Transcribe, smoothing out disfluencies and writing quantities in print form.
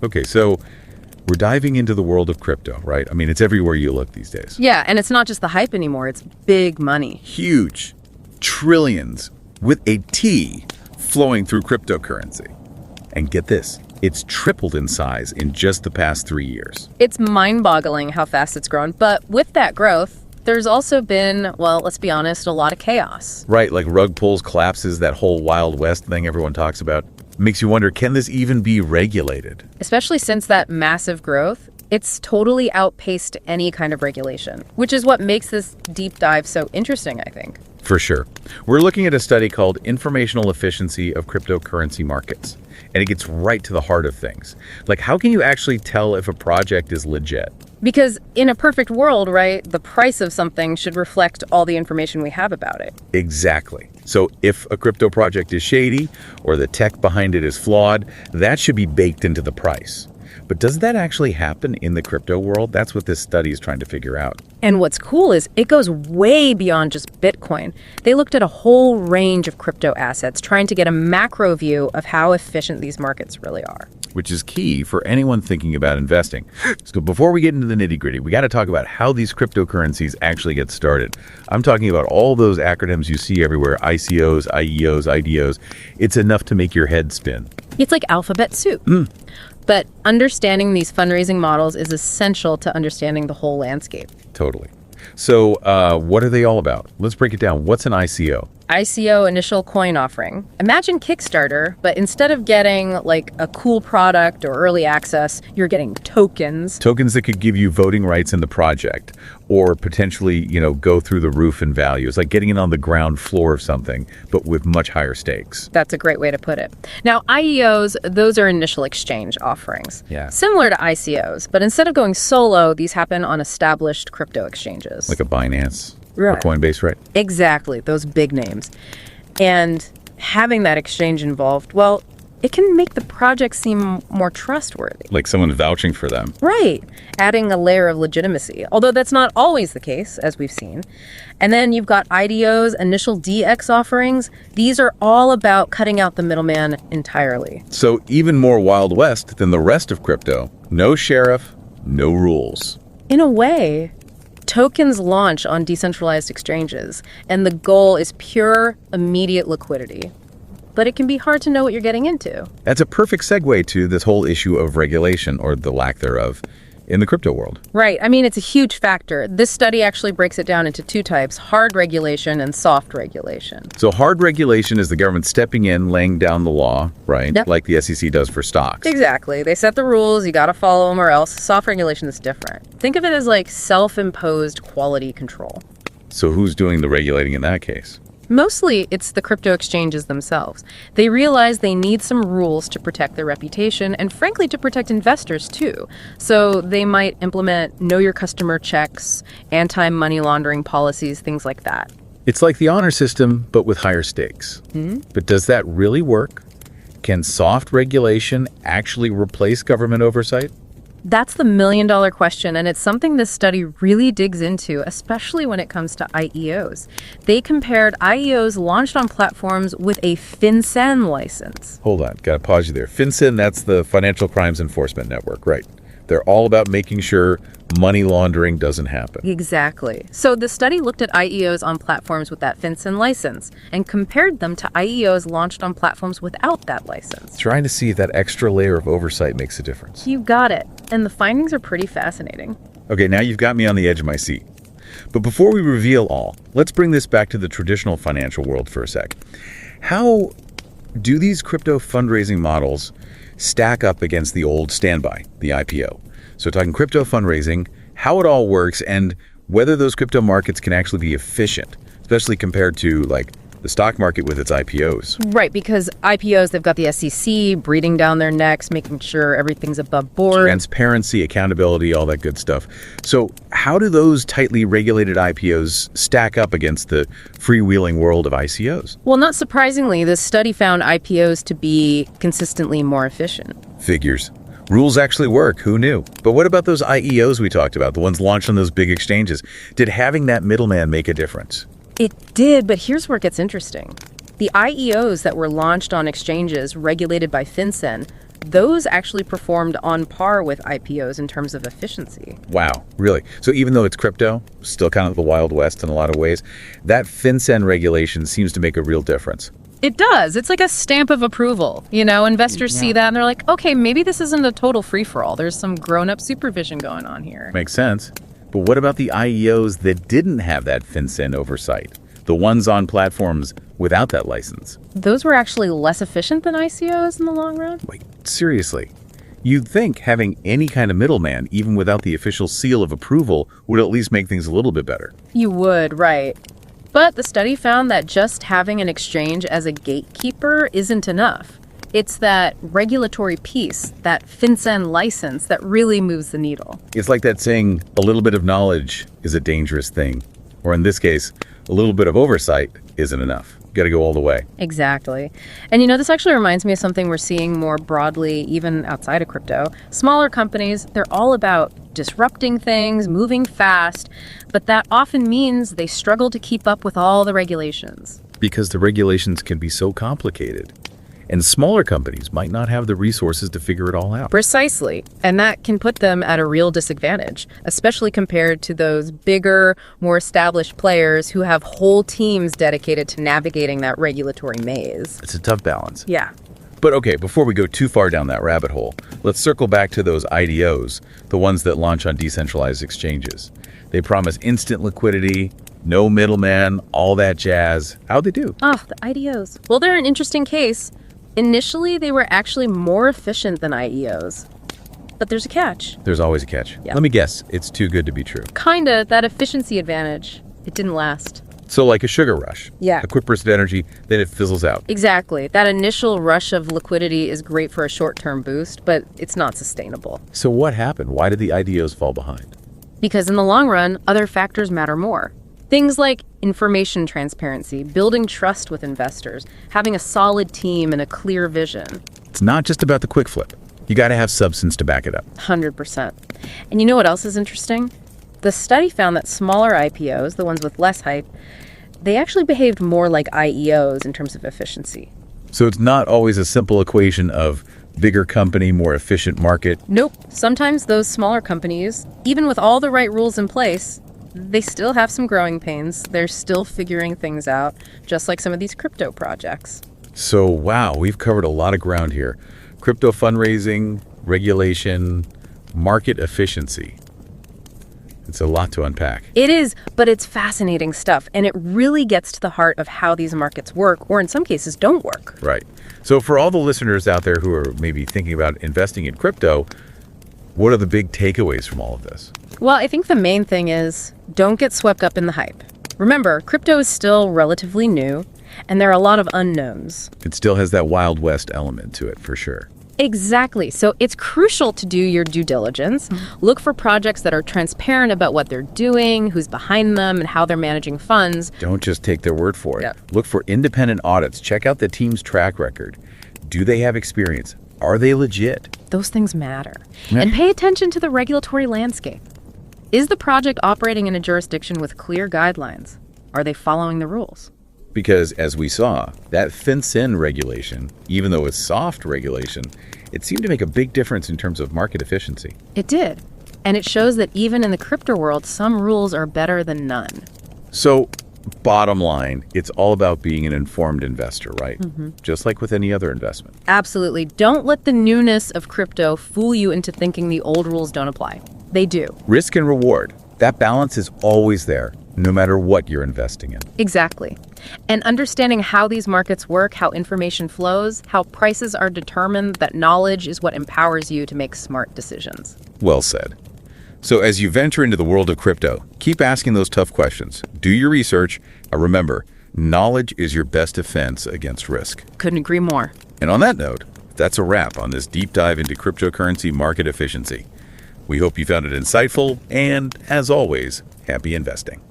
Okay, so we're diving into the world of crypto, right? I mean, it's everywhere you look these days. Yeah, and it's not just the hype anymore. It's big money. Huge. Trillions with a T flowing through cryptocurrency. And get this, it's tripled in size in just the past 3 years. It's mind-boggling how fast it's grown. But with that growth, there's also been, well, let's be honest, a lot of chaos. Right, like rug pulls, collapses, that whole Wild West thing everyone talks about. Makes you wonder, can this even be regulated? Especially since that massive growth, it's totally outpaced any kind of regulation, which is what makes this deep dive so interesting, I think. For sure. We're looking at a study called Informational Efficiency of Cryptocurrency Markets, and it gets right to the heart of things. Like, how can you actually tell if a project is legit? Because in a perfect world, right, the price of something should reflect all the information we have about it. Exactly. So if a crypto project is shady or the tech behind it is flawed, that should be baked into the price. But does that actually happen in the crypto world? That's what this study is trying to figure out. And what's cool is it goes way beyond just Bitcoin. They looked at a whole range of crypto assets, trying to get a macro view of how efficient these markets really are. Which is key for anyone thinking about investing. So before we get into the nitty-gritty, we got to talk about how these cryptocurrencies actually get started. I'm talking about all those acronyms you see everywhere, ICOs, IEOs, IDOs. It's enough to make your head spin. It's like alphabet soup. But understanding these fundraising models is essential to understanding the whole landscape. Totally. So what are they all about? Let's break it down. What's an ICO? ICO, initial coin offering. Imagine Kickstarter, but instead of getting like a cool product or early access, you're getting tokens. Tokens that could give you voting rights in the project or potentially, go through the roof in value. It's like getting in on the ground floor of something, but with much higher stakes. That's a great way to put it. Now, IEOs, those are initial exchange offerings. Yeah. Similar to ICOs, but instead of going solo, these happen on established crypto exchanges. Like a Binance. Right. Or Coinbase, right? Exactly, those big names. And having that exchange involved, well, it can make the project seem more trustworthy. Like someone vouching for them. Right, adding a layer of legitimacy, although that's not always the case, as we've seen. And then you've got IDOs, initial DX offerings. These are all about cutting out the middleman entirely. So even more Wild West than the rest of crypto. No sheriff, no rules. In a way, tokens launch on decentralized exchanges, and the goal is pure, immediate liquidity. But it can be hard to know what you're getting into. That's a perfect segue to this whole issue of regulation, or the lack thereof, in the crypto world. Right. I mean, it's a huge factor. This study actually breaks it down into two types, hard regulation and soft regulation. So hard regulation is the government stepping in, laying down the law, right? Yep. Like the SEC does for stocks. Exactly. They set the rules, you got to follow them or else. Soft regulation is different. Think of it as like self-imposed quality control. So who's doing the regulating in that case? Mostly, it's the crypto exchanges themselves. They realize they need some rules to protect their reputation and, frankly, to protect investors, too. So they might implement know-your-customer checks, anti-money laundering policies, things like that. It's like the honor system, but with higher stakes. But does that really work? Can soft regulation actually replace government oversight? That's the million-dollar question, and it's something this study really digs into, especially when it comes to IEOs. They compared IEOs launched on platforms with a FinCEN license. Hold on, gotta pause you there. FinCEN, that's the Financial Crimes Enforcement Network, right? They're all about making sure money laundering doesn't happen. Exactly. So the study looked at IEOs on platforms with that FinCEN license and compared them to IEOs launched on platforms without that license. Trying to see if that extra layer of oversight makes a difference. You got it. And the findings are pretty fascinating. Okay, now you've got me on the edge of my seat. But before we reveal all, let's bring this back to the traditional financial world for a sec. How do these crypto fundraising models stack up against the old standby, the IPO? So talking crypto fundraising, how it all works, and whether those crypto markets can actually be efficient, especially compared to like the stock market with its IPOs. Right, because IPOs, they've got the SEC breathing down their necks, making sure everything's above board. Transparency, accountability, all that good stuff. So how do those tightly regulated IPOs stack up against the freewheeling world of ICOs? Well, not surprisingly, this study found IPOs to be consistently more efficient. Figures. Rules actually work. Who knew? But what about those IEOs we talked about, the ones launched on those big exchanges? Did having that middleman make a difference? It did, but here's where it gets interesting. The IEOs that were launched on exchanges regulated by FinCEN, those actually performed on par with IPOs in terms of efficiency. Wow, really? So even though it's crypto, still kind of the Wild West in a lot of ways, that FinCEN regulation seems to make a real difference. It does. It's like a stamp of approval. Investors see that and they're like, okay, maybe this isn't a total free-for-all. There's some grown-up supervision going on here. Makes sense. But what about the IEOs that didn't have that FinCEN oversight? The ones on platforms without that license? Those were actually less efficient than ICOs in the long run? Wait, seriously? You'd think having any kind of middleman, even without the official seal of approval, would at least make things a little bit better. You would, right. But the study found that just having an exchange as a gatekeeper isn't enough. It's that regulatory piece, that FinCEN license, that really moves the needle. It's like that saying, a little bit of knowledge is a dangerous thing. Or in this case, a little bit of oversight isn't enough. Got to go all the way. Exactly. And this actually reminds me of something we're seeing more broadly, even outside of crypto. Smaller companies, they're all about disrupting things, moving fast, but that often means they struggle to keep up with all the regulations. Because the regulations can be so complicated. And smaller companies might not have the resources to figure it all out. Precisely. And that can put them at a real disadvantage, especially compared to those bigger, more established players who have whole teams dedicated to navigating that regulatory maze. It's a tough balance. Yeah. But okay, before we go too far down that rabbit hole, let's circle back to those IDOs, the ones that launch on decentralized exchanges. They promise instant liquidity, no middleman, all that jazz. How'd they do? Oh, the IDOs. Well, they're an interesting case. Initially, they were actually more efficient than IEOs. But there's a catch. There's always a catch. Yeah. Let me guess, it's too good to be true. Kinda, that efficiency advantage. It didn't last. So like a sugar rush. Yeah. A quick burst of energy, then it fizzles out. Exactly. That initial rush of liquidity is great for a short-term boost, but it's not sustainable. So what happened? Why did the IDOs fall behind? Because in the long run, other factors matter more. Things like information transparency, building trust with investors, having a solid team and a clear vision. It's not just about the quick flip. You got to have substance to back it up. 100%. And you know what else is interesting? The study found that smaller IPOs, the ones with less hype, they actually behaved more like IEOs in terms of efficiency. So it's not always a simple equation of bigger company, more efficient market. Nope. Sometimes those smaller companies, even with all the right rules in place, they still have some growing pains. They're still figuring things out, just like some of these crypto projects. So, wow, we've covered a lot of ground here. Crypto fundraising, regulation, market efficiency. It's a lot to unpack. It is, but it's fascinating stuff, and it really gets to the heart of how these markets work, or in some cases don't work. Right. So for all the listeners out there who are maybe thinking about investing in crypto, what are the big takeaways from all of this? Well, I think the main thing is don't get swept up in the hype. Remember, crypto is still relatively new, and there are a lot of unknowns. It still has that Wild West element to it, for sure. Exactly. So it's crucial to do your due diligence. Look for projects that are transparent about what they're doing, who's behind them, and how they're managing funds. Don't just take their word for it. Yeah. Look for independent audits. Check out the team's track record. Do they have experience? Are they legit? Those things matter. And pay attention to the regulatory landscape. Is the project operating in a jurisdiction with clear guidelines? Are they following the rules? Because as we saw, that FinCEN regulation, even though it's soft regulation, it seemed to make a big difference in terms of market efficiency. It did. And it shows that even in the crypto world, some rules are better than none. So, bottom line, it's all about being an informed investor, right? Just like with any other investment. Absolutely. Don't let the newness of crypto fool you into thinking the old rules don't apply. They do. Risk and reward, that balance is always there, no matter what you're investing in. Exactly. And understanding how these markets work, how information flows, how prices are determined, that knowledge is what empowers you to make smart decisions. Well said. So as you venture into the world of crypto, keep asking those tough questions. Do your research. Remember, knowledge is your best defense against risk. Couldn't agree more. And on that note, that's a wrap on this deep dive into cryptocurrency market efficiency. We hope you found it insightful and, as always, happy investing.